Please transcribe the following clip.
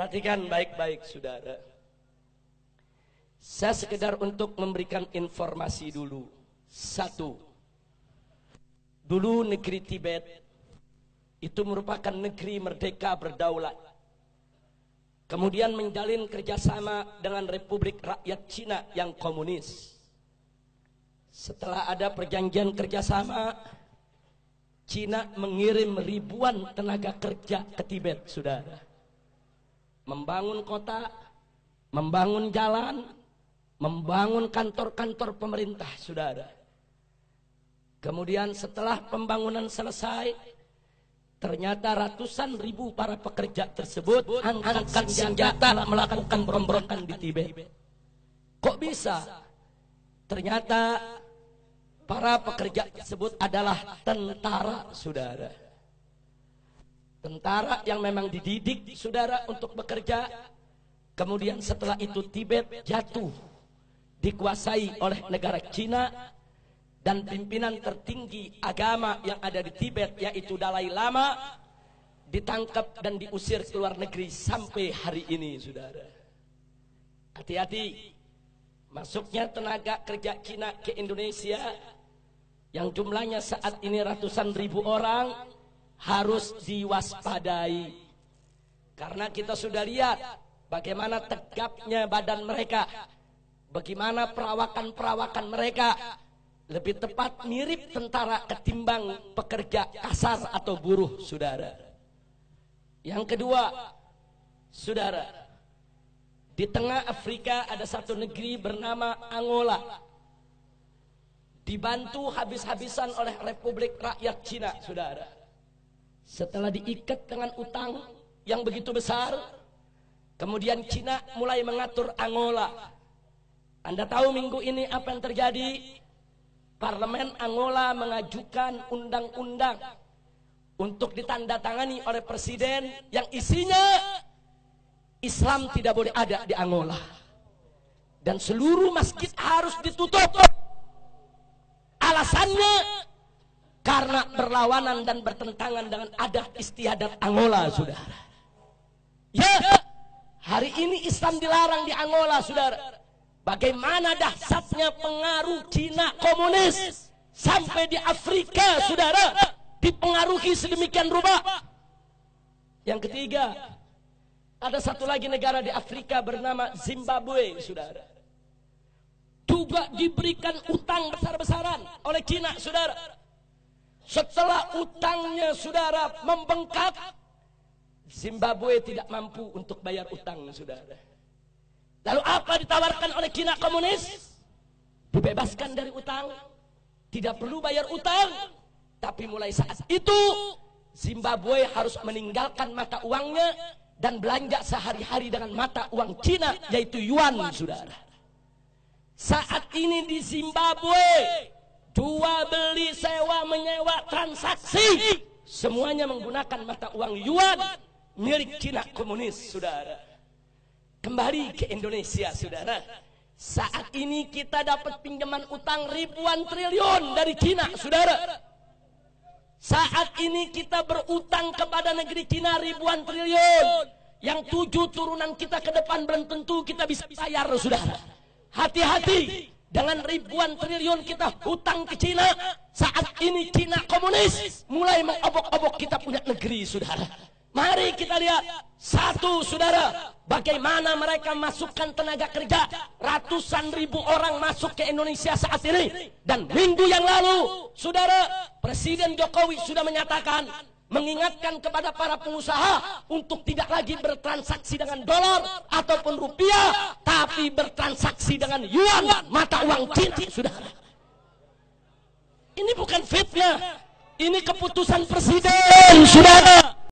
Perhatikan baik-baik saudara. Saya sekedar untuk memberikan informasi dulu. Satu, dulu negeri Tibet itu merupakan negeri merdeka berdaulat. Kemudian menjalin kerjasama dengan Republik Rakyat Cina yang komunis. Setelah ada perjanjian kerjasama, Cina mengirim ribuan tenaga kerja ke Tibet, saudara. Membangun kota, membangun jalan, membangun kantor-kantor pemerintah, saudara. Kemudian setelah pembangunan selesai, ternyata ratusan ribu para pekerja tersebut angkat senjata melakukan pemberontakan di Tibet. Kok bisa? Ternyata para pekerja tersebut adalah tentara, saudara. Tentara yang memang dididik, saudara, untuk bekerja. Kemudian setelah itu Tibet jatuh, dikuasai oleh negara Cina. Dan pimpinan tertinggi agama yang ada di Tibet, yaitu Dalai Lama, ditangkap dan diusir ke luar negeri sampai hari ini, saudara. Hati-hati, masuknya tenaga kerja Cina ke Indonesia yang jumlahnya saat ini ratusan ribu orang harus diwaspadai. Karena kita sudah lihat bagaimana tegapnya badan mereka, bagaimana perawakan-perawakan mereka. Lebih tepat mirip tentara ketimbang pekerja kasar atau buruh, saudara. Yang kedua, saudara, di tengah Afrika ada satu negeri bernama Angola, dibantu habis-habisan oleh Republik Rakyat Cina, saudara. Setelah diikat dengan utang yang begitu besar, kemudian Cina mulai mengatur Angola. Anda tahu minggu ini apa yang terjadi? Parlemen Angola mengajukan undang-undang untuk ditandatangani oleh presiden yang isinya Islam tidak boleh ada di Angola. Dan seluruh masjid harus ditutup. Alasannya karena berlawanan dan bertentangan dengan adat istiadat Angola, saudara. Ya, hari ini Islam dilarang di Angola, saudara. Bagaimana dahsyatnya pengaruh Cina komunis sampai di Afrika, saudara, dipengaruhi sedemikian rupa. Yang ketiga, ada satu lagi negara di Afrika bernama Zimbabwe, saudara. Juga diberikan utang besar-besaran oleh Cina, saudara. Setelah utangnya, saudara, membengkak, Zimbabwe tidak mampu untuk bayar utang, saudara. Lalu apa ditawarkan oleh Cina komunis? Dibebaskan dari utang, tidak perlu bayar utang. Tapi mulai saat itu Zimbabwe harus meninggalkan mata uangnya dan belanja sehari-hari dengan mata uang Cina, yaitu yuan, saudara. Saat ini di Zimbabwe, jual beli, sewa menyewa, transaksi semuanya menggunakan mata uang yuan milik Cina komunis, saudara. Kembali ke Indonesia, saudara. Saat ini kita dapat pinjaman utang ribuan triliun dari Cina, saudara. Saat ini kita berutang kepada negeri Cina ribuan triliun. Yang 7 turunan kita ke depan belum tentu kita bisa bayar, saudara. Hati-hati dengan ribuan triliun kita hutang ke Cina. Saat ini Cina komunis mulai mengobok-obok kita punya negeri, saudara. Mari kita lihat satu, saudara, bagaimana mereka masukkan tenaga kerja. Ratusan ribu orang masuk ke Indonesia saat ini. Dan minggu yang lalu, saudara, Presiden Jokowi sudah menyatakan, mengingatkan kepada para pengusaha untuk tidak lagi bertransaksi dengan dolar ataupun rupiah, tapi bertransaksi dengan yuan, mata uang Cina, saudara. Ini bukan fitnah, ini keputusan presiden, saudara.